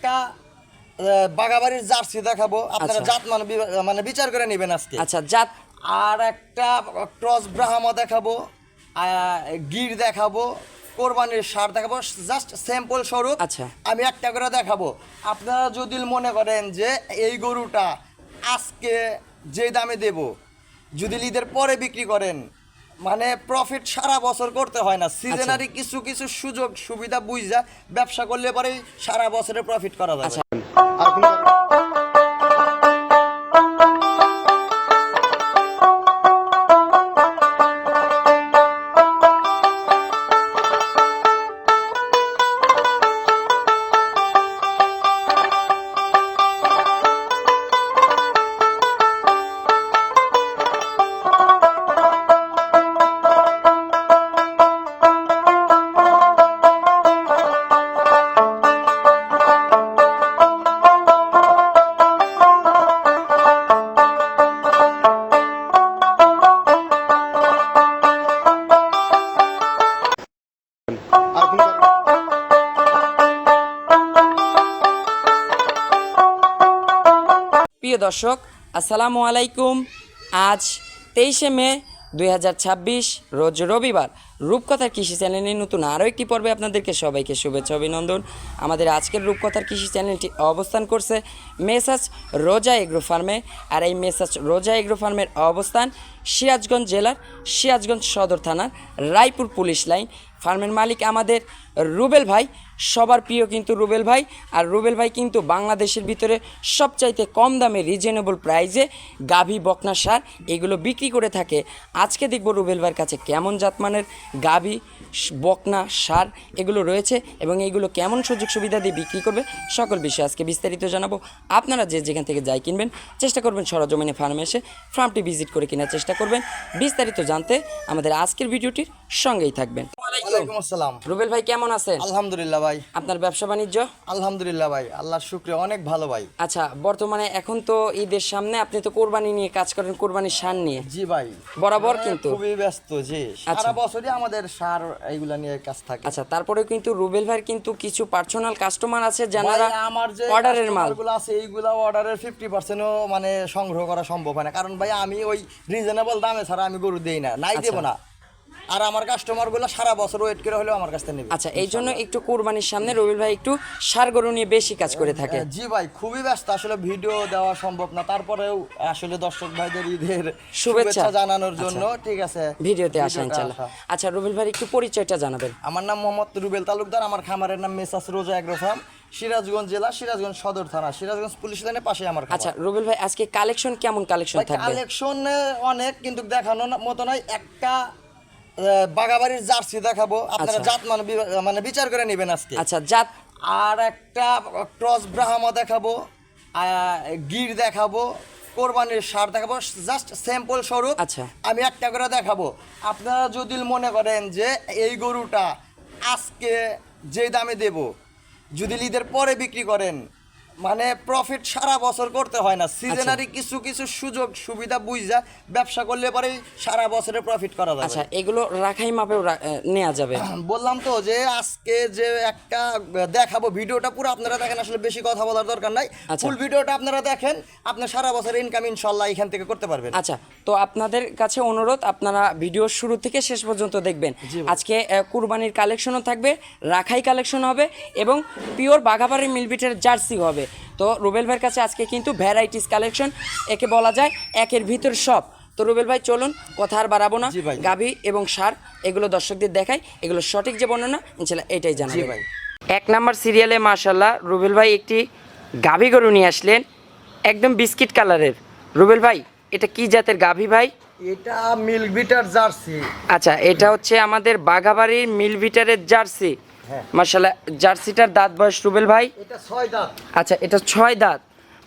একটা বাগাবাড়ির জার্সি দেখাবো, আপনারা জাত মানে বিচার করে নেবেন আজকে। আচ্ছা, জাত। আর একটা ক্রস ব্রাহ্মা দেখাবো, গির দেখাবো, কোরবানির ষাঁড় দেখাবো, জাস্ট স্যাম্পল স্বরূপ। আচ্ছা, আমি একটা করে দেখাবো। আপনারা যদি মনে করেন যে এই গরুটা আজকে যে দামে দেব, যদি ঈদের পরে বিক্রি করেন, মানে প্রফিট সারা বছর করতে হয় না, সিজনারি কিছু কিছু সুযোগ সুবিধা বুঝা ব্যবসা করলে পরে সারা বছরে প্রফিট করা যাবে। প্রিয় দর্শক, আসসালামু আলাইকুম। আজ 23শে মে 2026 রোজ রবিবার। রূপকথার কৃষি চ্যানেলের নতুন আরও একটি পর্বে আপনাদেরকে সবাইকে শুভেচ্ছা অভিনন্দন। আমাদের আজকের রূপকথার কৃষি চ্যানেলটি অবস্থান করছে মেসাজ রোজা এগ্রো ফার্মে। আর এই মেসাজ রোজা এগ্রো ফার্মের অবস্থান সিরাজগঞ্জ জেলার সিরাজগঞ্জ সদর থানার রায়পুর পুলিশ লাইন। ফার্মের মালিক আমাদের রুবেল ভাই, সবার প্রিয় কিন্তু রুবেল ভাই। আর রুবেল ভাই কিন্তু বাংলাদেশের ভিতরে সবচাইতে কম দামে রিজনেবল প্রাইসে গাভী, বকনা, ষাঁড় এগুলো বিক্রি করে থাকে। আজকে দেখব রুবেল ভাইয়ের কাছে কেমন জাতমানের গাভী, বকনা, ষাঁড় এগুলো রয়েছে এবং এইগুলো কেমন সুযোগ সুবিধা দিয়ে বিক্রি করবে, সকল বিষয়ে আজকে বিস্তারিত জানাবো। আপনারা যে যেখান থেকে যাই কিনবেন চেষ্টা করবেন সরজমিনে ফার্মে এসে ফার্মটি ভিজিট করে কেনার চেষ্টা করবেন। বিস্তারিত জানতে আমাদের আজকের ভিডিওটির সঙ্গেই থাকবেন। ওয়ালাইকুম আসসালাম। রুবেল ভাই কেমন আছেন? আলহামদুলিল্লাহ ভাই। আপনার ব্যবসা বাণিজ্য? আলহামদুলিল্লাহ ভাই, আল্লাহর শুকরিয়া, অনেক ভালো ভাই। আচ্ছা, বর্তমানে এখন তো ঈদের সামনে, আপনি তো কোরবানি নিয়ে কাজ করেন, কোরবানির ষাঁড় নিয়ে। জি ভাই, বরাবর কিন্তু খুবই ব্যস্ত। জি, সারা বছরই আমাদের ষাঁড় এইগুলা নিয়ে কাজ থাকে। আচ্ছা, তারপরে কিন্তু রুবেল ভাইয়ের কিন্তু কিছু পার্সোনাল কাস্টমার আছে যারা ভাই, আমার যে অর্ডারের মাল গুলো আছে এইগুলা অর্ডারের 50%ও মানে সংগ্রহ করা সম্ভব হয় না, কারণ ভাই আমি ওই রিজনেবল দামে ছাড়া আমি গরু দেই না, নাই দেব না। আর আমার কাস্টমার গুলো সারা বছর ওয়েট করে হলেও আমার কাছ থেকে নেবে। আচ্ছা, এই জন্য একটু কোরবানির সামনে রুবেল ভাই একটু ষাঁড় গরু নিয়ে বেশি কাজ করে থাকে। জি ভাই, খুবই ব্যস্ত, আসলে ভিডিও দেওয়া সম্ভব না, তারপরেও আসলে দর্শক ভাইদের ঈদের শুভেচ্ছা জানানোর জন্য ঠিক আছে ভিডিওতে আসা ইনশাআল্লাহ। আচ্ছা রুবেল ভাই একটু পরিচয়টা জানাবেন। আমার নাম মোহাম্মদ রুবেল তালুকদার, আমার খামারের নাম মেসাজ রোজা এগ্রো ফার্ম, সিরাজগঞ্জ জেলা, সিরাজগঞ্জ সদর থানা, সিরাজগঞ্জ পুলিশ লাইনের পাশে আমার খামার। আচ্ছা রুবেল ভাই, আজকে কালেকশন কেমন কালেকশন থাকবে? কালেকশন অনেক, কিন্তু দেখানোর মতো নয়। একটা বাগাবাড়ির জার্সি দেখাবো, আপনারা জাত মানে বিচার করে নেবেন আজকে। আচ্ছা, জাত। আর একটা ক্রস ব্রাহ্মা দেখাবো, গির দেখাবো, কোরবানির ষাঁড় দেখাবো, জাস্ট স্যাম্পল স্বরূপ। আচ্ছা, আমি একটা করে দেখাবো। আপনারা যদি মনে করেন যে এই গরুটা আজকে যে দামে দেব, যদি ঈদের পরে বিক্রি করেন, মানে প্রফিট সারা বছর করতে হয় না, সিজনারি কিছু কিছু সুযোগ সুবিধা বুঝা ব্যবসা করলে পরে সারা বছরে প্রফিট করা যাবে। আচ্ছা, এগুলো রাখাই মাপেও নেওয়া যাবে। বললাম তো যে আজকে যে একটা দেখাবো, ভিডিওটা পুরো আপনারা দেখেন, আসলে বেশি কথা বলার দরকার নাই, ফুল ভিডিওটা আপনারা দেখেন, আপনার সারা বছরের ইনকাম ইনশাআল্লাহ এখান থেকে করতে পারবেন। আচ্ছা, তো আপনাদের কাছে অনুরোধ, আপনারা ভিডিওর শুরু থেকে শেষ পর্যন্ত দেখবেন। আজকে কুরবানির কালেকশনও থাকবে, রাখাই কালেকশন হবে এবং পিওর বাঘাবাড়ির মিলবিটের জার্সি হবে। তো রুবেল ভাইয়ের কাছে আজকে কিন্তু ভ্যারাইটিস কালেকশন, একে বলা যায় একের ভিতর সব। তো রুবেল ভাই চলুন, কথা আর বাড়াবো না, গাভী এবং ষাঁড় এগুলো দর্শকদের দেখাই, এগুলো সঠিক যে বর্ণনা ইনশাআল্লাহ এটাই জানাবো ভাই। 1 নাম্বার সিরিয়ালে মাশাআল্লাহ রুবেল ভাই একটি গাভী গরু নিয়ে আসলেন, একদম বিস্কিট কালারের। রুবেল ভাই, এটা কি জাতের গাভী ভাই? এটা মিল্ক বিটার জার্সি। আচ্ছা, এটা হচ্ছে আমাদের বাঘাবাড়ির মিল্ক বিটারের জার্সি। মাশাআল্লাহ, জার্সিটার দাঁত বয়স রুবেল ভাই? এটা 6 দাঁত। আচ্ছা, এটা 6 দাঁত।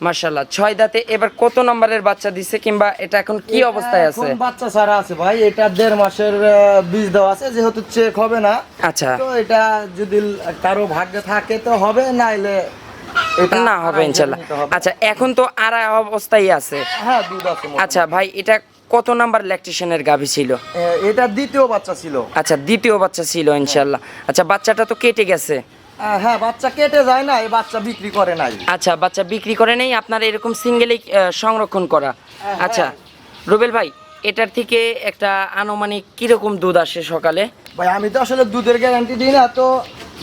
মাশাআল্লাহ, 6 দাঁতে এবার কত নম্বরের বাচ্চা দিছে, কিংবা এটা এখন কি অবস্থায় আছে? এখন বাচ্চা ছাড়া আছে ভাই, এটা 1.5 মাসের বীজ দেওয়া আছে, যেহেতু চেক হবে না। আচ্ছা, তো এটা যদি কারো ভাগ্যে থাকে তো হবে, নাইলে এটা না হবে ইনশাআল্লাহ। আচ্ছা, এখন তো আড়াই অবস্থায় আছে। হ্যাঁ, দুধ আছে। আচ্ছা ভাই, এটা কত নাম্বার ল্যাকটেশনের গাভী ছিল? এটা দ্বিতীয় বাচ্চা ছিল। আচ্ছা, দ্বিতীয় বাচ্চা ছিল ইনশাআল্লাহ। আচ্ছা, বাচ্চাটা তো কেটে গেছে। হ্যাঁ, বাচ্চা কেটে যায় না, এই বাচ্চা বিক্রি করে নাই। আচ্ছা, বাচ্চা বিক্রি করে নেই, আপনার এরকম সিঙ্গেলেই সংরক্ষণ করা। হ্যাঁ। আচ্ছা রুবেল ভাই, এটার থেকে একটা আনুমানিক কিরকম দুধ আসে সকালে? ভাই আমি তো আসলে দুধের গ্যারান্টি দিই না, তো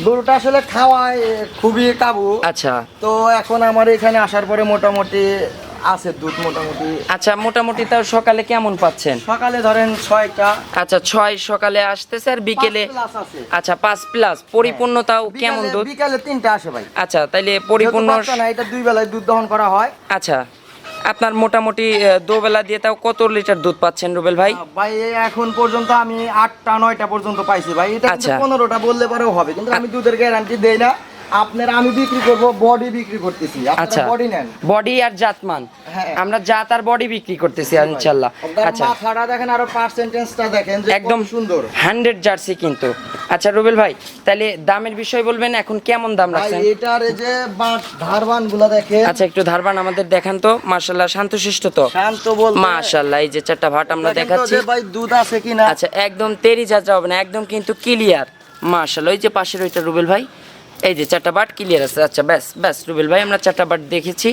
গরুটা আসলে খাওয়ায় খুবই কাবু। আচ্ছা তো এখন আমার এখানে আসার পরে মোটামুটি আছে দুধ মোটামুটি। আচ্ছা, মোটামুটি তাও সকালে কেমন পাচ্ছেন? সকালে ধরেন 6টা। আচ্ছা, 6 সকালে আসতেছে আর বিকেলে? 5+ আছে। আচ্ছা, 5+, পরিপূর্ণ তাও কেমন দুধ? বিকালে 3টা আসে ভাই। আচ্ছা, তাইলে পরিপূর্ণ। যেহেতু বাচ্চা না, এটা 2 বেলায় দুধ দহন করা হয়। আচ্ছা, আপনার মোটামুটি দুবেলা দিয়ে তাও কত লিটার দুধ পাচ্ছেন রুবেল ভাই? ভাই এখন পর্যন্ত আমি 8টা 9টা পর্যন্ত পাইছি ভাই। এটা কিন্তু আচ্ছা। 15টা বললে পরেও হবে, কিন্তু আমি দুধের গ্যারান্টি দেই না। আপনার আমি বিক্রি করব, বডি বিক্রি করতেছি, আচ্ছা, আপনারা বডি নেন। বডি আর জাতমান, হ্যাঁ। আমরা জাত আর বডি বিক্রি করতেছি ইনশাআল্লাহ। আপনার আচ্ছা, মাথাটা দেখেন, আরো পার্সেন্টেজটা দেখেন যে একদম কত সুন্দর 100 জার্সি কিন্তু। আচ্ছা রুবেল ভাই, তাহলে দামের বিষয় বলবেন, এখন কেমন দাম ভাই। রাখছেন? এটার এই যে ধারবান গুলা দেখেন। আচ্ছা, একটু ধারবান আমাদের দেখান তো। মাশাআল্লাহ, শান্তশিষ্ট তো। শান্ত বলতে মাশাআল্লাহ, এই যে 4টা ভাট আমরা দেখেন তো দেখাচ্ছি। যে ভাই দুধ আছে কিনা। আচ্ছা, একদম তেরি যাত্রা হবে না, একদম কিন্তু ক্লিয়ার। মাশাআল্লাহ, ওই যে পাশের ওইটা রুবেল ভাই, এই যে 4টা বাট ক্লিয়ার আছে। আচ্ছা ব্যাস ব্যাস রুবেল ভাই, আমরা 4টা বাট দেখেছি।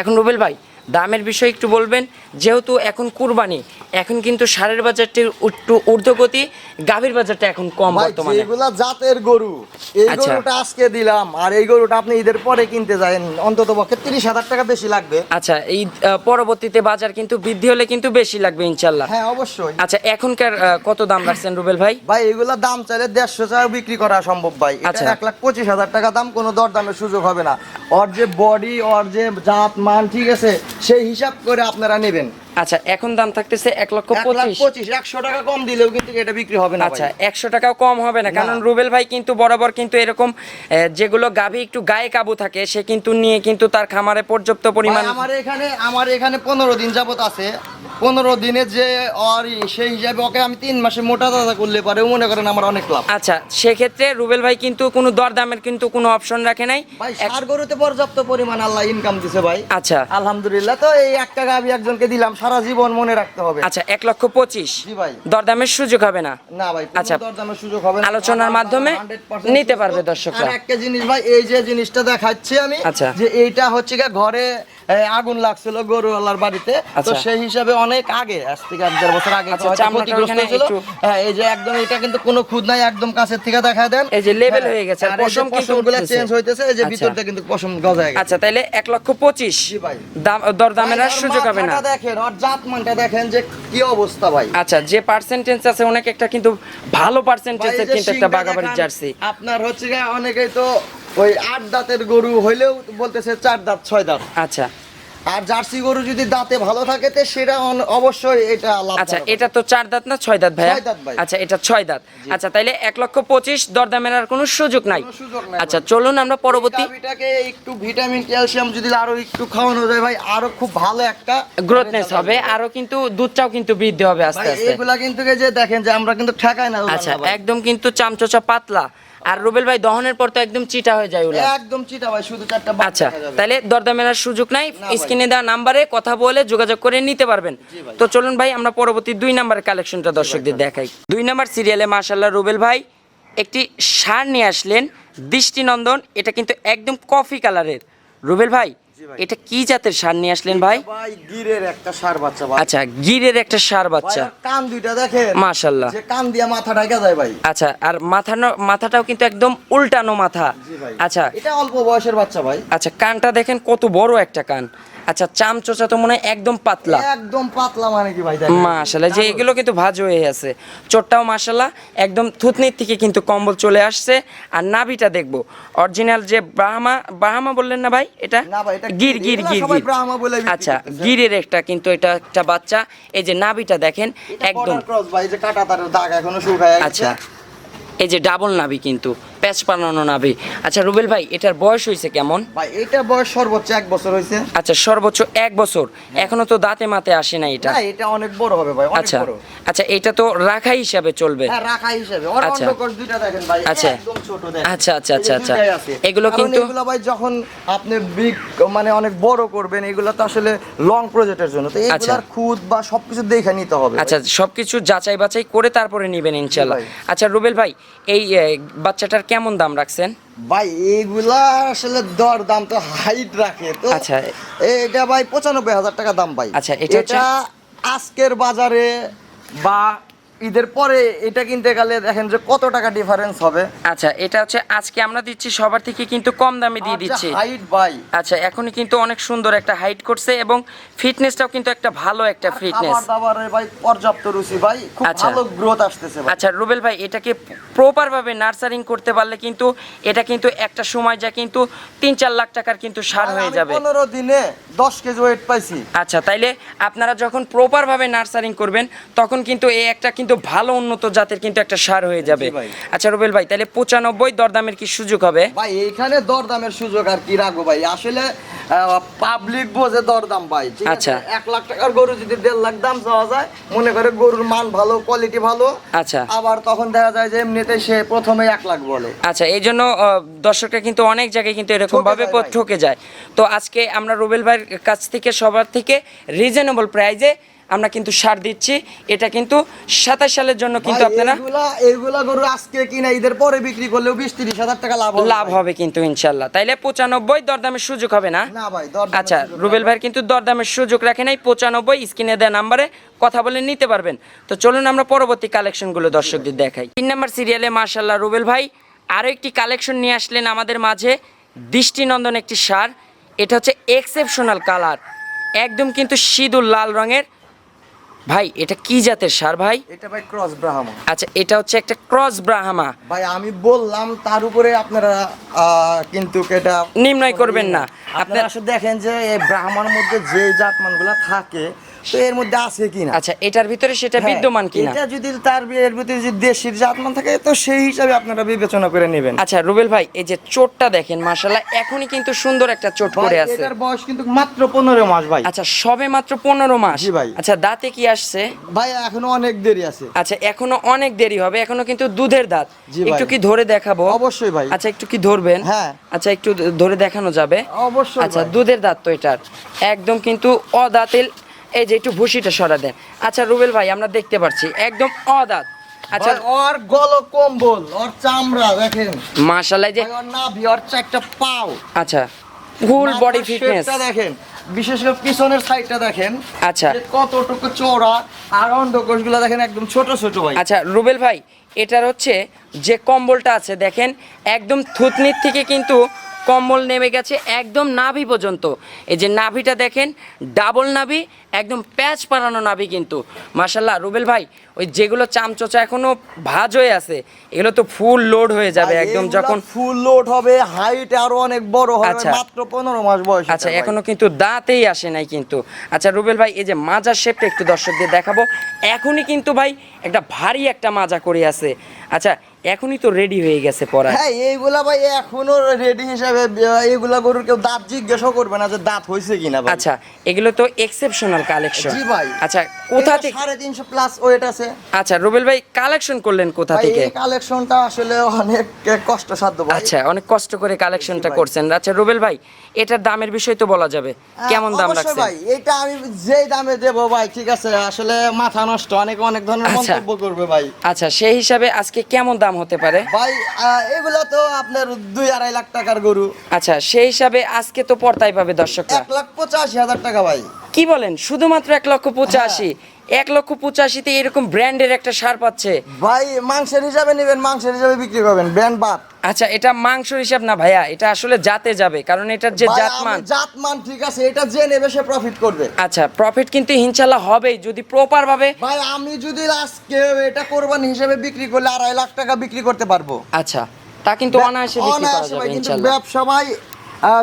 এখন রুবেল ভাই, দামের বিষয় একটু বলবেন, যেহেতু এখন কুরবানি, এখন কিন্তু ষাঁড়ের বাজারটি একটু ঊর্ধ্বগতি, গাভীর বাজারটা এখন কম ভাই বর্তমানে। যেগুলা জাতের গরু, এই আচ্ছা। গরুটা আজকে দিলাম, আর এই গরুটা আপনি ঈদের পরে কিনতে যাবেন অন্তত পক্ষে 30,000 টাকা বেশি লাগবে। আচ্ছা, এই পরবর্তীতে বাজার কিন্তু বৃদ্ধি হলে কিন্তু বেশি লাগবে ইনশাল্লাহ। হ্যাঁ অবশ্যই। আচ্ছা, এখনকার কত দাম রাখছেন রুবেল ভাই? ভাই এগুলা দাম চাইলে 150 টাকা বিক্রি করা সম্ভব ভাই। আচ্ছা। এটা 1,25,000 টাকা দাম, কোনো দরদামের সুযোগ হবে না। ওর যে বডি, ওর যে জাত মান ঠিক আছে, সেই হিসাব করে আপনারা নেবেন। আচ্ছা, এখন দাম থাকতেছে 1,25,000। 1,25,000 টাকা কম দিলেও কিন্তু এটা বিক্রি হবে না। আচ্ছা, 100 টাকাও কম হবে না, কারণ না। রুবেল ভাই কিন্তু বরাবর কিন্তু এরকম যেগুলো গাভী একটু গায়ে কাবু থাকে, সে কিন্তু নিয়ে কিন্তু তার খামারে পর্যাপ্ত পরিমাণ। আমার এখানে 15 দিন যাবত আছে। 15 দিনে যে আর সেই হিসাবে ওকে আমি 3 মাসে মোটা তাজা করলে পারে, মনে করেন আমার অনেক লাভ। আচ্ছা, সেক্ষেত্রে রুবেল ভাই কিন্তু কোনো দরদামের কিন্তু কোনো অপশন রাখে নাই। ভাই সার গরুতে পর্যাপ্ত পরিমাণ আল্লাহ ইনকাম দিছে ভাই। আচ্ছা আলহামদুলিল্লাহ। তো এই একটা গাভী একজনকে দিলাম, সারা জীবন মনে রাখতে হবে। আচ্ছা, 1,25,000। জি ভাই। দরদামের সুযোগ হবে না? না ভাই, আচ্ছা, কোনো দরদামের সুযোগ হবে না। আলোচনার মাধ্যমে 100% নিতে সুস্থ। পারবে দর্শকরা। আর একটা জিনিস ভাই, এই যে জিনিসটা দেখাচ্ছি আমি, আচ্ছা। যে এইটা হচ্ছে গিয়ে ঘরে আগুন লাগছিল গরুওয়ালার বাড়িতে। তো আচ্ছা। সেই হিসাবে অনেক আগে, আজ থেকে 1.5 বছর আগে আচ্ছা, হয়তো চামড়াটা ক্ষতিগ্রস্ত ওখানে ছিল। একটু- হ্যাঁ, এই যে একদম এটা কিন্তু কোনো খুদ নাই, একদম কাছের থেকে দেখা দেন। এই যে level হ্যাঁ, হয়ে গেছে, আর আর এই যে পশম কিন্তু পশমগুলো উঠতেছে। চেঞ্জ হইতেছে, এই যে আচ্ছা। ভিতরটা কিন্তু পশম গজায় গেছে। আচ্ছা, তাইলে 1,25,000। জি ভাই। দরদামের আর ভাই, ওর সুযোগ হবে না। মাথাটা দেখেন, ওর জাতমানটা দেখেন যে কি অবস্থা ভাই। আচ্ছা, যে পার্সেন্টেজ আছে অনেক একটা কিন্তু ভালো পার্সেন্টেজের ভাই, এই যে কিন্তু একটা শিংটা বাগাবাড়ির দেখান, জার্সি। আপনার হচ্ছে গিয়ে অনেকেই তো ওই 8 দাঁতের গরু হইলেও বলতেছে 4 দাঁত 6 দাঁত। আচ্ছা আর জার্সি গরু যদি দাঁতে ভালো থাকে তো সেটা অবশ্যই এটা লাভ। আচ্ছা, এটা তো 4 দাঁত না 6 দাঁত ভাইয়া? 6 দাঁত ভাই। আচ্ছা, এটা 6 দাঁত। আচ্ছা, তাইলে 1,25,000 দরদামের আর কোনো সুযোগ নাই। কোনো সুযোগ নাই আচ্ছা, ভাই। চলুন আমরা পরবর্তী গাভীটাকে একটু ভিটামিন ক্যালসিয়াম যদি আরো একটু খাওয়ানো যায় ভাই, আরো খুব ভালো একটা গ্রোথনেস হবে, আরো কিন্তু দুধটাও কিন্তু বৃদ্ধি হবে আস্তে ভাই। আস্তে। এগুলা কিন্তু এই যে দেখেন যে আমরা কিন্তু ঠেকাই না। আচ্ছা, একদম কিন্তু চামচোচা পাতলা। আর রুবেল ভাই, দহনের পর তো একদম চিটা হয়ে যায় ওগুলা। একদম চিটা ভাই, শুধু 4টা বাচ্চা আচ্ছা, দেখা যাবে। তাহলে দরদামের আর সুযোগ নাই, না ভাই। স্ক্রিনে দেওয়া নাম্বারে কথা বলে যোগাযোগ করে নিতে পারবেন। জি ভাই। তো চলুন ভাই, আমরা পরবর্তী 2 নাম্বারের কালেকশনটা দর্শকদের দেখাই। 2 নাম্বার সিরিয়ালে মাশাআল্লাহ রুবেল ভাই একটি ষাঁড় নিয়ে আসলেন, দৃষ্টিনন্দন। এটা কিন্তু একদম কফি কালারের। রুবেল ভাই, জি ভাই। এটা কি জাতের ষাঁড় নিয়ে আসলেন ভাই? ভাই গিরের একটা ষাঁড় বাচ্চা ভাই। আচ্ছা, গিরের একটা ষাঁড় ভাই, বাচ্চা। ওর কান দুইটা দেখেন, মাশাআল্লাহ। যে কান দিয়া মাথা ঢাকা যায় ভাই। আচ্ছা, আর মাথাটাও কিন্তু একদম উল্টানো মাথা। জি ভাই। আচ্ছা এটা অল্প বয়সের বাচ্চা ভাই। আচ্ছা, কানটা দেখেন কত বড় একটা কান। আচ্ছা, চামচোচা তো মনে হয় একদম পাতলা। একদম পাতলা মানে কি ভাই দেখেন। মাশাআল্লাহ, যে এগুলো কিন্তু ভাজ হয়ে আছে। চোটটাও মাশাআল্লাহ একদম থুতনির থেকে কিন্তু কম্বল চলে আসছে। আর নাভিটা দেখবো অরিজিনাল যে ব্রাহ্মা বললেন না ভাই? এটা না ভাই, এটা গির গির এগুলা গির সবাই গির। ব্রাহ্মা বলে বিক্রি আচ্ছা, করতেছে। গিরের একটা কিন্তু এটা একটা বাচ্চা। এই যে নাভিটা দেখেন এটা একদম। border cross ভাই, যে কাটা তারের দাগ এখনো শুকায় গেছে। আচ্ছা, এই যে ডাবল নাভি কিন্তু, প্যাচ পানানো নাভি। আচ্ছা রুবেল ভাই, এটার বয়স হয়েছে কেমন? ভাই এটা বয়স সর্বোচ্চ 1 বছর হইছে। আচ্ছা, সর্বোচ্চ 1 বছর। এখনো তো দাঁতে মাতে আসে না এটা। না, এটা অনেক বড় হবে ভাই, অনেক আচ্ছা বড়। আচ্ছা, এটা তো রাখা হিসাবে চলবে। হ্যাঁ, রাখা হিসেবে। ওর আচ্ছা। অন্ডকোষ দুইটা দেখেন ভাই, আচ্ছা। একদম ছোট দেখেন। আচ্ছা, আচ্ছা, এই যে আচ্ছা, আচ্ছা। দুইটাই আছে। এগুলো কারণ কিন্তু- এগুলো ভাই যখন আপনি বিগ মানে অনেক বড় করবেন, এগুলো তো আসলে লং প্রজেক্টের জন্য, তো এগুলার খুদ বা সবকিছু দেখে নিতে হবে ভাই। আচ্ছা, সবকিছু যাচাই বাছাই করে তারপরে নেবেন ইনশাল্লাহ। ভাই। আচ্ছা রুবেল ভাই, এই বাচ্চাটার কেমন দাম রাখছেন? ভাই এইগুলা আসলে দর দাম তো হাইট রাখে তো। আচ্ছা। এটা ভাই 95,000 টাকা দাম ভাই। আচ্ছা, এটা হচ্ছে- আজকের বাজারে বা ঈদের পরে এটা কিনতে গেলে দেখেন যে কত টাকা ডিফারেন্স হবে। আচ্ছা, এটা হচ্ছে আজকে আমরা দিচ্ছি সবার থেকে কিন্তু কম দামে দিয়ে দিচ্ছি। হাইট ভাই, আচ্ছা, এখনই কিন্তু অনেক সুন্দর একটা হাইট করছে এবং ফিটনেসটাও কিন্তু একটা ভালো একটা ফিটনেস। খাবার দাবারে ভাই পর্যাপ্ত রুচি ভাই, খুব আচ্ছা। ভালো গ্রোথ আসতেছে ভাই। আচ্ছা রুবেল ভাই, এটাকে প্রপার ভাবে নার্সারিং করতে পারলে কিন্তু এটা কিন্তু একটা সময় যা কিন্তু 3-4 লাখ টাকার কিন্তু সার হয়ে যাবে। 15 দিনে 10 কেজি ওয়েট পাইছি। আচ্ছা, তাইলে আপনারা যখন প্রপার ভাবে নার্সারিং করবেন তখন কিন্তু এই একটা কিন্তু ভালো উন্নত জাতের কিন্তু একটা সার হয়ে যাবে। জি ভাই। আচ্ছা রুবেল ভাই, তাহলে 95 দরদামের কি সুযোগ হবে? ভাই এইখানে দরদামের সুযোগ আর কি রাখবো ভাই, আসলে পাবলিক বোঝে দরদাম ভাই, ঠিক আছে? আচ্ছা। 1 লাখ টাকার গরু যদি 1.5 লাখ দাম চাওয়া যায়, মনে করে গরুর মান ভালো, কোয়ালিটি ভালো, আচ্ছা। আবার তখন দেখা যায় যে এমনিতে সে প্রথমে 1 লাখ বলে। আচ্ছা, এই জন্য দর্শকরা কিন্তু অনেক জায়গায় কিন্তু এরকম ভাবে ঠকে যায় ভাই। ঠকে যায়। তো আজকে আমরা রুবেল ভাইয়ের কাছ থেকে সবার থেকে রিজনেবল প্রাইজে আমরা কিন্তু সার দিচ্ছি। এটা কিন্তু 27 সালের জন্য কিন্তু ভাই, আপনারা এইগুলা গরু আজকে কিনা ঈদের পরে বিক্রি করলেও 20-30 হাজার টাকা লাভ হবে লাভ ভাই। হবে কিন্তু ইনশাল্লাহ। তাইলে 95 দরদামের সুযোগ হবে না? না ভাই, দরদামের আচ্ছা, সুযোগ রুবেল নাই। ভাইয়ের কিন্তু দরদামের সুযোগ রাখে নাই। 95 স্ক্রিনে দেওয়া নাম্বারে কথা বলে নিতে পারবেন। তো চলুন আমরা পরবর্তী কালেকশনগুলো দর্শকদের দেখাই। 3 নাম্বার সিরিয়ালে মাশাআল্লাহ রুবেল ভাই আরও একটি কালেকশন নিয়ে আসলেন আমাদের মাঝে, দৃষ্টিনন্দন একটি সার। এটা হচ্ছে এক্সেপশনাল কালার, একদম কিন্তু সিঁদুর লাল রঙের। ভাই এটা কি জাতের সার ভাই? এটা ভাই ক্রস ব্রাহ্মণ। আচ্ছা, এটা হচ্ছে একটা ক্রস ব্রাহ্মা। ভাই আমি বললাম তার উপরে আপনারা কিন্তু এটা নির্ণয় করবেন না। আপনারা আসলে দেখেন যে এই ব্রাহ্মণের মধ্যে যে জাতমানগুলো থাকে তো এর মধ্যে আছে কিনা। আচ্ছা, এটার ভিতরে সেটা হ্যাঁ, বিদ্যমান কিনা? এটা যদি তার এর ভিতরে যদি দেশির জাতমান থাকে তো সেই হিসাবে আপনারা বিবেচনা করে নেবেন। আচ্ছা রুবেল ভাই, এই যে চোটটা দেখেন মাশাআল্লাহ, এখনই কিন্তু সুন্দর একটা চোট ভাই, করে আছে। এটার বয়স কিন্তু মাত্র 15 মাস ভাই। আচ্ছা, সবে মাত্র 15 মাস। জি ভাই। আচ্ছা, দাঁতে কি আসছে? ভাই এখনো অনেক দেরি আছে। আচ্ছা, এখনো অনেক দেরি হবে, এখনো কিন্তু দুধের দাঁত। জি ভাই। একটু কি ধরে দেখাবো? অবশ্যই ভাই। আচ্ছা, একটু কি ধরবেন? হ্যাঁ। আচ্ছা, একটু ধরে দেখানো যাবে? অবশ্যই আচ্ছা, ভাই। দুধের দাঁত তো এটার একদম কিন্তু অদাঁতেল। এই যে একটু ভুসিটা সরা দেন। আচ্ছা রুবেল ভাই, আমরা দেখতে পাচ্ছি একদম অদাঁত। আচ্ছা ভাই, ওর গল কম্বল, ওর চামড়া দেখেন মাশাআল্লাহ, যে ভাই, ওর নাভি, ওর চারটা পাও, আচ্ছা ফুল বডি মাথার ফিটনেস। শেপটা দেখেন, বিশেষ করে পিছনের সাইডটা দেখেন আচ্ছা। যে কতটুকু চওড়া, আর অন্ডকোষগুলো দেখেন একদম ছোট ছোট ভাই। আচ্ছা রুবেল ভাই, এটার হচ্ছে যে কম্বলটা আছে দেখেন, একদম থুতনির থেকে কিন্তু কম্বল নেমে গেছে একদম নাভি পর্যন্ত। এই যে নাভিটা দেখেন, ডাবল নাভি, একদম প্যাচ পাড়ানো নাভি কিন্তু। মাশাআল্লাহ রুবেল ভাই, ওই যেগুলো চামচোচা এখনো ভাঁজ হয়ে আছে এগুলো তো ফুল লোড হয়ে যাবে একদম যখন ফুল লোড হবে, হাইট আরো অনেক বড় হবে, আচ্ছা। মাত্র 15 মাস বয়স। আচ্ছা, এখনো কিন্তু দাঁতেই আসে নাই কিন্তু। আচ্ছা রুবেল ভাই, এই যে মাজার শেপটা একটু দর্শকদের দেখাবো। এখনই কিন্তু ভাই একটা ভারী একটা মাজা করে আছে। আচ্ছা, এখনই তো রেডি হয়ে গেছে পড়া। হ্যাঁ, এইগুলা ভাই এখনো রেডি হিসাবে, এইগুলা গরুর কেউ দাঁত জিজ্ঞাসা করবে না যে দাঁত হয়েছে কিনা ভাই। আচ্ছা, এগুলো তো এক্সেপশনাল কালেকশন। জি ভাই। আচ্ছা, কোথা এটা থেকে? 350 প্লাস ওয়েট আছে। আচ্ছা রুবেল ভাই, কালেকশন করলেন কোথা ভাই থেকে? এই কালেকশনটা আসলে অনেক কষ্টসাধ্য ভাই। আচ্ছা, অনেক কষ্ট করে কালেকশনটা জি ভাই। করছেন। আচ্ছা রুবেল ভাই, এটার দামের বিষয় তো বলা যাবে, কেমন দাম অবশ্যই রাখছেন? ভাই, এটা আমি যেই দামে দেবো ভাই, ঠিক আছে, আসলে মাথা নষ্ট, অনেক ধরনের আচ্ছা। মন্তব্য করবে ভাই। আচ্ছা, সেই হিসাবে আজকে কেমন দাম হতে পারে? ভাই এগুলো তো আপনার 2-2.5 লাখ টাকার গরু। আচ্ছা, সেই হিসাবে আজকে তো পর্দায় পাবে দর্শকরা। 1,85,000 টাকা ভাই। কি বলেন, শুধুমাত্র 1,85,000? 1,85,000-তে এরকম ব্র্যান্ডের একটা সার পাচ্ছে? ভাই মাংসের হিসাবে নেবেন, মাংসের হিসাবে বিক্রি করবেন, ব্র্যান্ড বাদ। আচ্ছা, এটা মাংসর হিসাব না ভাইয়া, এটা আসলে জাতে যাবে, কারণ এটার যে ভাই, জাতমান। জাতমান ঠিক আছে, এটা যে নেবে সে প্রফিট করবে। আচ্ছা, প্রফিট কিন্তু ইনশাল্লাহ হবেই যদি প্রপার ভাবে। ভাই আমি যদি আজকে এটা কোরবানি হিসেবে বিক্রি করলে 2.5 লাখ টাকা বিক্রি করতে পারবো। আচ্ছা, তা কিন্তু অনায়াসে বিক্রি করা অনায়াসে যাবে ভাই, কিন্তু ইনশাল্লাহ। ব্যবসা ভাই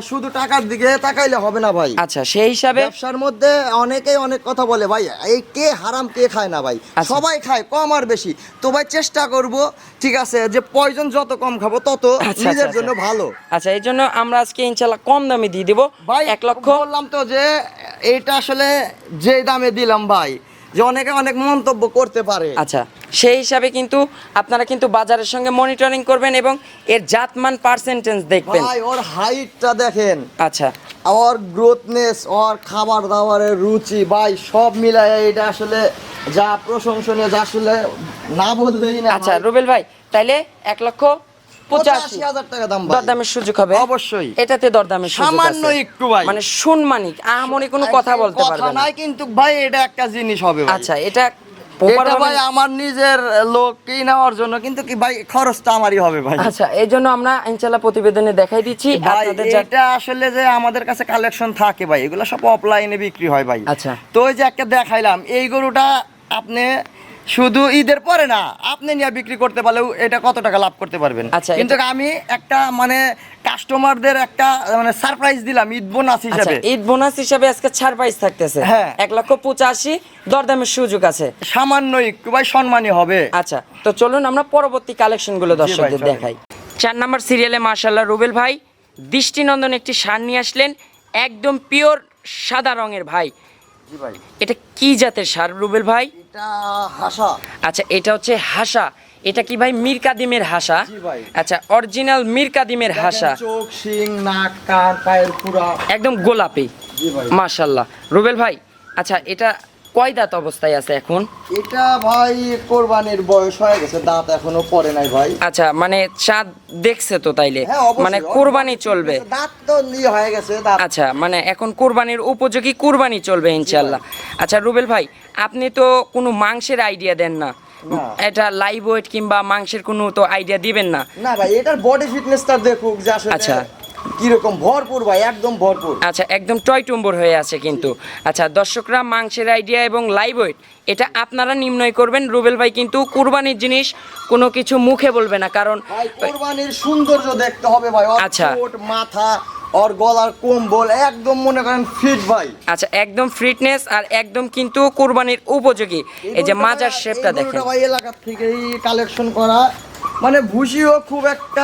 শুধু টাকার দিকে তাকাইলে হবে না ভাই। আচ্ছা, সেই হিসাবে ব্যবসার মধ্যে অনেকেই অনেক কথা বলে ভাই, এই কে হারাম কে খায় না ভাই, আচ্ছা। সবাই খায়, কম আর বেশি। তো ভাই চেষ্টা করব, ঠিক আছে, যে পয়জন যত কম খাবো তত আচ্ছা, নিজের আচ্ছা, জন্য ভালো। আচ্ছা, এই জন্য আমরা আজকে ইনশাল্লাহ কম দামে দিয়ে দেবো ভাই 1 লক্ষ। বললাম তো যে এইটা আসলে যে দামে দিলাম ভাই, যে অনেকে অনেক মন্তব্য করতে পারে। আচ্ছা, সেই হিসাবে কিন্তু আপনারা কিন্তু বাজারের সঙ্গে মনিটরিং করবেন এবং এর জাতমান পার্সেন্টেজ দেখবেন। ভাই ওর হাইটটা দেখেন, আচ্ছা, ওর গ্রোথনেস, ওর খাবার দাবারের রুচি, ভাই সব মিলায় এটা আসলে যা প্রশংসনীয়, যা আসলে না বললেই না। আচ্ছা রুবেল ভাই, তাইলে 1,85,000 টাকা দাম ভাই। দরদামের সুযোগ হবে অবশ্যই। এটাতে দরদামের সুযোগ সামান্য আছে। একটু ভাই। মানে শুনমানিক আহামরি কোনো কথা বলতে কথা পারবে না। নাই, কিন্তু ভাই এটা একটা জিনিস হবে ভাই। আচ্ছা এটা এটা ভাই আমার নিজের লোক কি নেওয়ার জন্য, কিন্তু কি ভাই খরচটা আমারই হবে ভাই। আচ্ছা এই জন্য আমরা ইনশাআল্লাহ প্রতিবেদনে দেখাই দিচ্ছি ভাই আপনাদের এটা আসলে যে আমাদের কাছে কালেকশন থাকে ভাই, এগুলো সব অফলাইনে বিক্রি হয় ভাই। আচ্ছা। তো ওই যে একটা দেখাইলাম, এই গরুটা আপনি শুধু ঈদের পরে না, আপনি নিয়ে বিক্রি করতে পারলেও এটা কত টাকা লাভ করতে পারবেন। আচ্ছা, কিন্তু আমি একটা মানে কাস্টমারদের একটা মানে সারপ্রাইজ দিলাম ঈদ বোনাস আচ্ছা হিসেবে। ঈদ বোনাস হিসাবে আজকে ছাড় প্রাইস থাকতেছে। হ্যাঁ। 1,85,000 দরদামের সুযোগ আছে। সামান্য একটু ভাই সম্মানী হবে। আচ্ছা তো চলুন আমরা পরবর্তী কালেকশনগুলো দর্শকদের চলেন। দেখাই। 4 নম্বর সিরিয়ালে মাশাআল্লাহ রুবেল ভাই দৃষ্টিনন্দন একটি ষাঁড় নিয়ে আসলেন, একদম পিওর সাদা রঙের ভাই। জি ভাই। এটা কি জাতের ষাঁড় রুবেল ভাই? এটা হাসা। আচ্ছা এটা হচ্ছে হাসা। এটা কি ভাই মীর কাদিমের হাসা? জি ভাই। আচ্ছা অরিজিনাল মীর কাদিমের হাসা, দেখেন চোখ, শিং, নাক, কান, পায়ের পুরা। একদম গোলাপি। জি ভাই। মাশাআল্লাহ রুবেল ভাই, আচ্ছা এটা কয় দাঁত অবস্থায় আছে এখন? এটা ভাই কোরবানির বয়স হয়ে গেছে, দাঁত এখনো পড়ে নাই ভাই। আচ্ছা মানে চাঁদ দেখছে তো তাইলে, হ্যাঁ, অবশ্যই, মানে কোরবানি চলবে। দাঁত তো নিয়ে হয়ে গেছে দাঁত। আচ্ছা মানে এখন কোরবানির উপযোগী কোরবানি চলবে ইনশাআল্লাহ। আচ্ছা রুবেল ভাই, আপনি তো কোনো মাংসের আইডিয়া দেন না, না। এটা লাইভ ওয়েট কিংবা মাংসের কোনো তো আইডিয়া দিবেন না। না ভাই, এটার বডি ফিটনেসটা দেখুক যে আসলে আচ্ছা। কিরকম ভরপুর ভাই, একদম ভরপুর। আচ্ছা একদম টয়টুম্বর হয়ে আছে কিন্তু। আচ্ছা দর্শকরা মাংসের আইডিয়া এবং লাইভ ওয়েট এটা আপনারা নির্ণয় করবেন। রুবেল ভাই কিন্তু কুরবানির জিনিস কোনো কিছু মুখে বলবে না, কারণ ভাই কোরবানির সৌন্দর্য দেখতে হবে ভাই। ওর আচ্ছা। ঠোঁট, মাথা, ওর গলার কম্বল একদম মনে করেন ফিট ভাই। আচ্ছা একদম ফিটনেস আর একদম কিন্তু কুরবানির উপযোগী। এই যে মাজার শেপটা এই দেখেন। গরুটা ভাই এলাকা থেকেই কালেকশন করা, মানে ভুসিও খুব একটা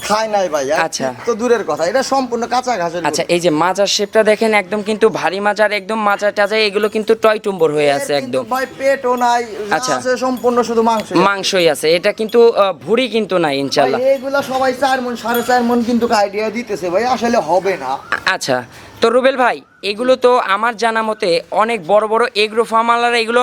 খায় নাই ভাই। আচ্ছা। তো দূরের কথা, এটা সম্পূর্ণ কাঁচা ঘাসের আচ্ছা এই যে মাজার শেপটা দেখেন, একদম কিন্তু ভারী মাজার, একদম মাজা টাজা এগুলো কিন্তু টয়টুম্বর হয়ে আছে একদম। ভাই পেটও নাই, আচ্ছা। আছে সম্পূর্ণ শুধু মাংস। মাংসই আছে, এটা কিন্তু ভুঁড়ি কিন্তু নাই ইনশাআল্লাহ। এইগুলা সবাই 4 মণ 4.5 মণ কিন্তু আইডিয়া দিতেছে ভাই, আসলে হবে না। আচ্ছা তো রুবেল ভাই, এগুলো তো আমার জানা মতে অনেক বড় বড় এগ্রো ফার্মাররা এগুলো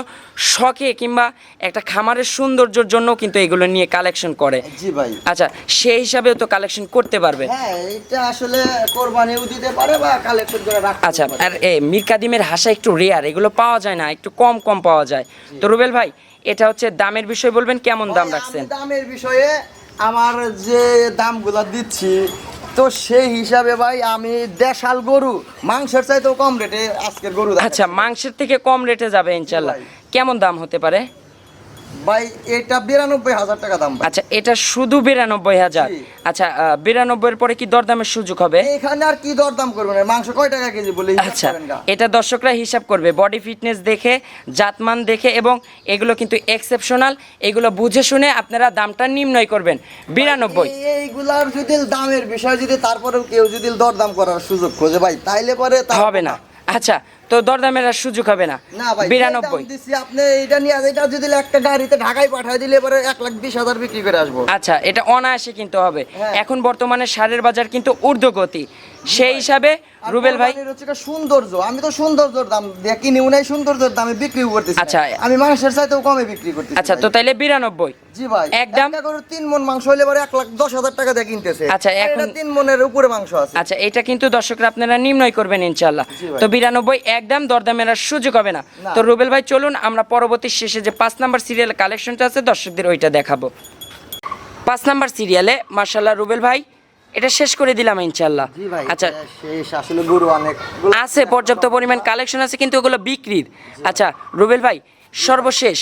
শখে কিংবা একটা খামারের সৌন্দর্যের জন্য কিন্তু এগুলো নিয়ে কালেকশন করে। জি ভাই। আচ্ছা সেই হিসাবেও তো কালেকশন করতে পারবে। হ্যাঁ, এটা আসলে কোরবানিও দিতে পারে বা কালেকশন করে রাখতে আচ্ছা পারে। আর মীর কাদিমের হাসা একটু রেয়ার, এগুলো পাওয়া যায় না, একটু কম কম পাওয়া যায়। তো রুবেল ভাই এটা হচ্ছে দামের বিষয় বলবেন, কেমন দাম ভাই, রাখছেন? আমি দামের বিষয়ে আমার যে দামগুলো দিচ্ছি, তো সেই হিসাবে ভাই আমি দেশাল গরু মাংসের চাইতেও কম রেটে আজকের গরু দেখাচ্ছি। আচ্ছা মাংসের থেকে কম রেটে যাবে ইনশাল্লাহ। ভাই। কেমন দাম হতে পারে? ভাই এটা 92,000 টাকা দাম ভাই। আচ্ছা এটা শুধু 92,000। জি। আচ্ছা 92-এর পরে কি দরদামের সুযোগ হবে? এখানে আর কি দরদাম করবেন, মাংস কয় টাকা কেজি বলে হিসাব আচ্ছা করেন গা। এটা দর্শকরা হিসাব করবে বডি ফিটনেস দেখে, জাতমান দেখে, এবং এগুলো কিন্তু এক্সেপশনাল, এগুলো বুঝে শুনে আপনারা দামটা নির্ণয় করবেন। 92। এইগুলার যদি দামের বিষয় যদি তারপরেও কেউ যদি দরদাম করার সুযোগ খোঁজে ভাই, তাইলে পরে হবে না। আচ্ছা তো দরদামের আর সুযোগ হবে না। না ভাই, 92। দিছি আপনি এটা নিয়ে, এটা যদি একটা গাড়িতে ঢাকায় পাঠায় দিলে পরে 1,20,000 বিক্রি করে আসবো। আচ্ছা এটা অনায়াসে কিন্তু হবে। হ্যাঁ। এখন বর্তমানে সারের বাজার কিন্তু ঊর্ধ্বগতি, সেই হিসাবে আর রুবেল ভাই কোরবানির হচ্ছে একটা সৌন্দর্য, আমি তো সৌন্দর্যের দাম দিয়ে কিনিও নাই, সৌন্দর্যের দামে বিক্রি করতেছি। আচ্ছা। আমি মাংসের চাইতেও কমে বিক্রি করতেছি। আচ্ছা তো তাইলে 92। জি ভাই, একদম। একটা গরুর 3 মণ মাংস হইলে পরে 1,10,000 টাকা দিয়ে কিনতেছে। আচ্ছা, আর এখন- এটা 3 মণের উপরে মাংস আছে। আচ্ছা এটা কিন্তু দর্শকরা আপনারা নির্ণয় করবেন ইনশাল্লাহ। জি ভাই। তো 92 একদম, দরদামের আর সুযোগ হবে না। না। তো রুবেল ভাই চলুন আমরা পরবর্তী শেষে যে 5 নাম্বার সিরিয়াল কালেকশনটা আছে দর্শকদের ওইটা দেখাবো। 5 নাম্বার সিরিয়ালে মাশাআল্লাহ রুবেল ভাই এটা শেষ করে দিলাম ইনশাল্লাহ। জি ভাই, আচ্ছা এটা শেষ, আসলে গরু অনেক আছে, পর্যাপ্ত পরিমাণ কালেকশন আছে, কিন্তু ওগুলো বিক্রির। আচ্ছা রুবেল ভাই সর্বশেষ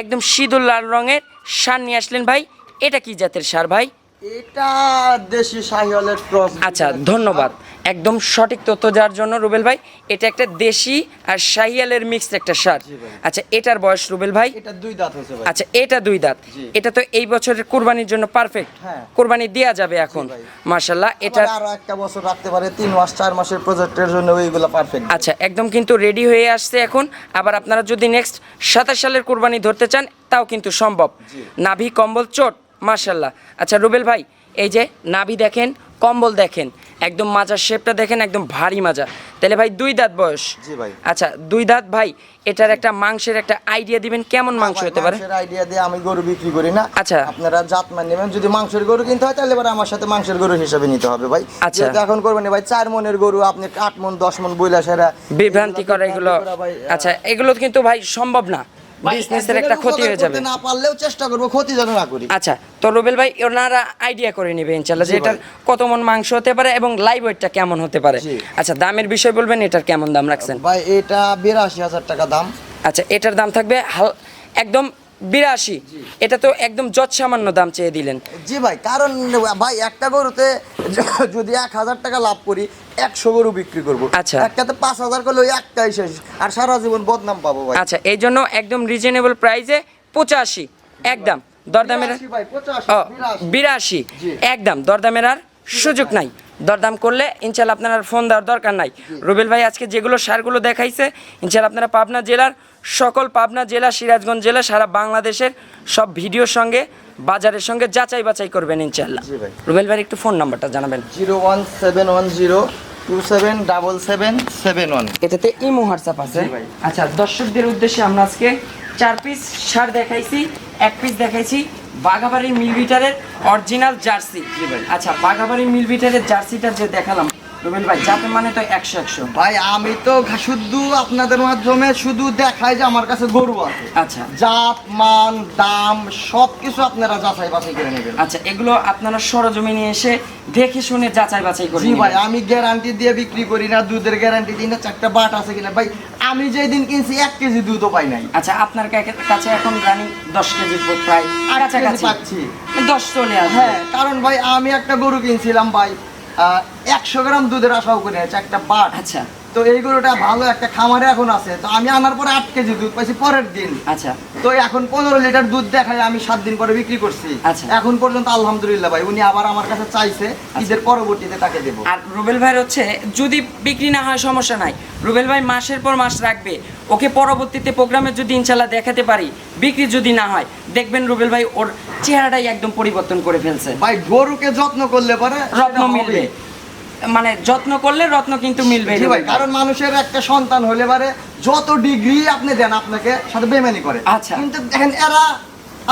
একদম সিঁদুর লাল রঙের ষাঁড় নিয়ে আসলেন ভাই, এটা কি জাতের ষাঁড় ভাই? এটা দেশি শাহিওয়ালের ক্রস। আচ্ছা ধন্যবাদ একদম সঠিক তথ্য দেওয়ার জন্য রুবেল ভাই। এটা একটা দেশি আর শাহিয়ালের মিক্সড একটা ষাঁড়। আচ্ছা এটার বয়স রুবেল ভাই? এটা 2 দাঁত হয়েছে ভাই। আচ্ছা এটা 2 দাঁত। জি। এটা তো এই বছরের কুরবানির জন্য পারফেক্ট। হ্যাঁ। কুরবানি দেয়া যাবে এখন ভাই। মাশাআল্লাহ। এটা এটা আরো একটা বছর রাখতে পারে, 3 মাস 4 মাসের প্রজেক্টের জন্য ওইগুলো পারফেক্ট। আচ্ছা একদম কিন্তু রেডি হয়ে আসছে এখন। আবার আপনারা যদি নেক্সট 27 সালের কুরবানি ধরতে চান তাও কিন্তু সম্ভব। নাভি কম্বল চোট মাশাআল্লাহ। আচ্ছা রুবেল ভাই এই যে নাভি দেখেন, কম্বল দেখেন, একদম মাজার শেপটা দেখেন, একদম ভারী মাজা। তাহলে ভাই 2 দাঁত বয়স? জি ভাই। আচ্ছা 2 দাঁত ভাই, এটার একটা মাংসের একটা আইডিয়া দিবেন কেমন মাংস হতে পারে? মাংসের আইডিয়া দিয়ে আমি গরু বিক্রি করি না। আচ্ছা। আপনারা জাতমান নেবেন, যদি মাংসের গরু কিনতে হয় তাহলে এবার আমার সাথে মাংসের গরু হিসাবে নিতে হবে ভাই। আচ্ছা। যেহেতু এখন করবেন না ভাই 4 মনের গরু, আপনি 8 মন 10 মন বইলা সেরা বিভ্রান্তি করে এগুলো। আচ্ছা এগুলো কিন্তু ভাই সম্ভব না, বিজনেসের একটা ক্ষতি হয়ে যাবে। না পারলেও চেষ্টা করব ক্ষতি যেন না করি। আচ্ছা তো রুবেল ভাই ওনারা আইডিয়া করে নেবে ইনশাল্লাহ যে জি এটার ভাই। কত মন মাংস হতে পারে এবং লাইভ ওয়েটটা কেমন হতে পারে। জি। আচ্ছা দামের বিষয় বলবেন, এটার কেমন দাম রাখছেন? ভাই এটা 82,000 টাকা দাম। আচ্ছা এটার দাম থাকবে একদম 82। এটা তো একদম যৎ সামান্য দাম চেয়ে দিলেন। জি ভাই, কারণ ভাই একটা গরুতে যদি 1,000 টাকা লাভ করি 100 গরু বিক্রি করব। আচ্ছা। একটাতে 5,000 করলে ওই একটাই শেষ, আর সারা জীবন বদনাম পাবো ভাই। আচ্ছা এই জন্য একদম রিজনেবল প্রাইসে 85 একদম, দরদামের 82 ভাই, 85, ও 82 82 জি। একদম, দরদামের আর সুযোগ নাই। দরদাম করলে ইনশাল্লাহ আপনার আর ফোন দেওয়ার দরকার নাই। রুবেল ভাই আজকে যেগুলো সারগুলো দেখাইছে ইনশাল্লাহ আপনারা পাবনা জেলার পাবনা জেলা, সিরাজগঞ্জ জেলা, সারা বাংলাদেশের সব ভিডিওর সঙ্গে বাজারের সঙ্গে যাচাই বাছাই করবেন ইনশাল্লাহ। জি ভাই। রুবেল ভাই একটু ফোন নাম্বারটা জানাবেন। 01710277771। এটাতে ইমো হোয়াটসঅ্যাপ আছে। জি ভাই। আচ্ছা দর্শকদের উদ্দেশ্যে আমরা আজকে 4 পিস সার দেখাইছি, 1 পিস দেখাইছি বাঘাবাড়ির মিলবিটারের অরিজিনাল জার্সি। জি ভাই। আচ্ছা বাঘাবাড়ির মিলবিটারের জার্সিটা যে দেখালাম রুবেল ভাই, জাতের মানে তো 100 ভাই আমি তো শুধু আপনাদের মাধ্যমে শুধু দেখাই যে আমার কাছে গরু আছে। আচ্ছা জাত মান দাম সবকিছু আপনারা যাচাই বাছাই করে নেবেন। আচ্ছা এগুলো আপনারা সরজমিনে এসে দেখে শুনে যাচাই বাছাই করে জি ভাই, নেবেন। আমি গ্যারান্টি দিয়ে বিক্রি করি না, দুধের গ্যারান্টি দিই না, 4টা বাট আছে কিনা ভাই। আমি যেই দিন কিনছি 1 কেজি দুধও পাই নাই। আচ্ছা আপনার কাছে এখন রানিং 10 কেজি প্রায় 8 কেজি কাছাকাছি পাচ্ছি। 10 চলে আসবে। হ্যাঁ, কারণ ভাই আমি একটা গরু কিনছিলাম ভাই 100 গ্রাম দুধের আশাও করে আছে, একটা বাট। আচ্ছা তো এই গরুটা ভালো একটা খামারে এখন আছে, তো আমি আনার পরে 8 কেজি দুধ পাইছি পরের দিন। আচ্ছা তো এখন 15 লিটার দুধ দেখায় আমি 7 দিন পরে বিক্রি করছি। আচ্ছা। এখন পর্যন্ত আলহামদুলিল্লাহ ভাই, উনি আবার আমার কাছে চাইছে, ঈদের পরবর্তীতে তাকে দেবো। আর রুবেল ভাইয়ের হচ্ছে যদি বিক্রি না হয় সমস্যা নাই, রুবেল ভাই মাসের পর মাস রাখবে, ওকে পরবর্তীতে প্রোগ্রামে যদি ইনশাল্লাহ দেখাতে পারি, বিক্রি যদি না হয় দেখবেন রুবেল ভাই ওর চেহারাটাই একদম পরিবর্তন করে ফেলছে। ভাই গরুকে যত্ন করলে পরে রত্ন সেটা মিলবে, হবে। মানে যত্ন করলে রত্ন কিন্তু মিলবে। জি ভাই, কারণ মানুষের একটা সন্তান হলে পারে যত ডিগ্রি আপনি দেন আপনাকে সাথে বেইমানি করে। আচ্ছা। কিন্তু দেখেন এরা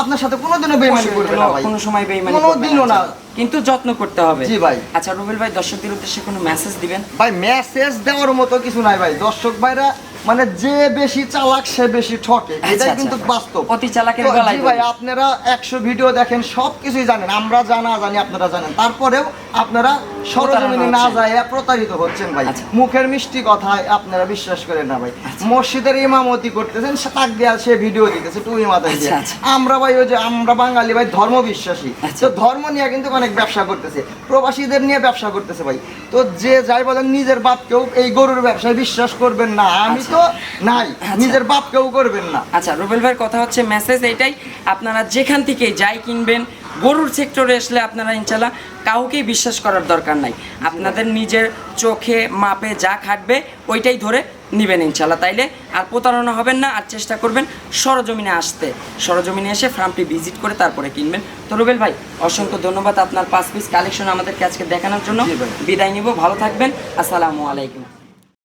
আপনার সাথে কোনোদিনও বেইমানি করবে না ভাই, কোনো সময় বেইমানি করবে কোনোদিনও না। কিন্তু যত্ন করতে হবে। জি ভাই। আচ্ছা রুবেল ভাই দর্শকদের উদ্দেশ্যে কোনো মেসেজ দিবেন? ভাই মেসেজ দেওয়ার মতো কিছু নাই ভাই, দর্শক ভাইরা মানে যে বেশি চালাক সে বেশি ঠকে, আচ্ছা, এটাই আচ্ছা। কিন্তু বাস্তব। অতি চালাকের তো গলায় জি ভাই, দড়ি। আপনারা 100 ভিডিও দেখেন, সব কিছুই জানেন, আমরা জানি আপনারা জানেন, তারপরেও আপনারা সরজমিনে না হচ্ছেন। যায় প্রতারিত হচ্ছেন ভাই। আচ্ছা। মুখের মিষ্টি কথায় আপনারা বিশ্বাস করেন না ভাই। মসজিদের ইমামতি করতেছেন, তাক দেয়া সে ভিডিও দিতেছে টুই মাথায় দিয়ে। আচ্ছা, আচ্ছা। আমরা ভাই ওই যে আমরা বাঙালি ভাই ধর্ম বিশ্বাসী, আচ্ছা। তো ধর্ম নিয়ে কিন্তু অনেক ব্যবসা করতেছে, প্রবাসীদের নিয়ে ব্যবসা করতেছে ভাই। তো যে যাই বলেন নিজের বাপকেও এই গরুর ব্যবসায় বিশ্বাস করবেন না, আমি তো নাই, নিজের বাপকেও করবেন না। আচ্ছা রুবেল ভাইয়ের কথা হচ্ছে মেসেজ এইটাই, আপনারা যেখান থেকে যাই কিনবেন গরুর সেক্টরে আসলে আপনারা ইনশাল্লাহ কাউকেই বিশ্বাস করার দরকার নাই, আপনাদের নিজের চোখে মাপে যা খাটবে ওইটাই ধরে নিবেন ইনশাল্লাহ, তাইলে আর প্রতারণা হবেন না। আর চেষ্টা করবেন সরজমিনে আসতে, সরজমিনে এসে ফার্মটি ভিজিট করে তারপরে কিনবেন। তো রুবেল ভাই অসংখ্য ধন্যবাদ আপনার 5 পিস কালেকশন আমাদেরকে আজকে দেখানোর জন্য। জি ভাই। বিদায় নিব, ভালো থাকবেন, আসসালামু আলাইকুম।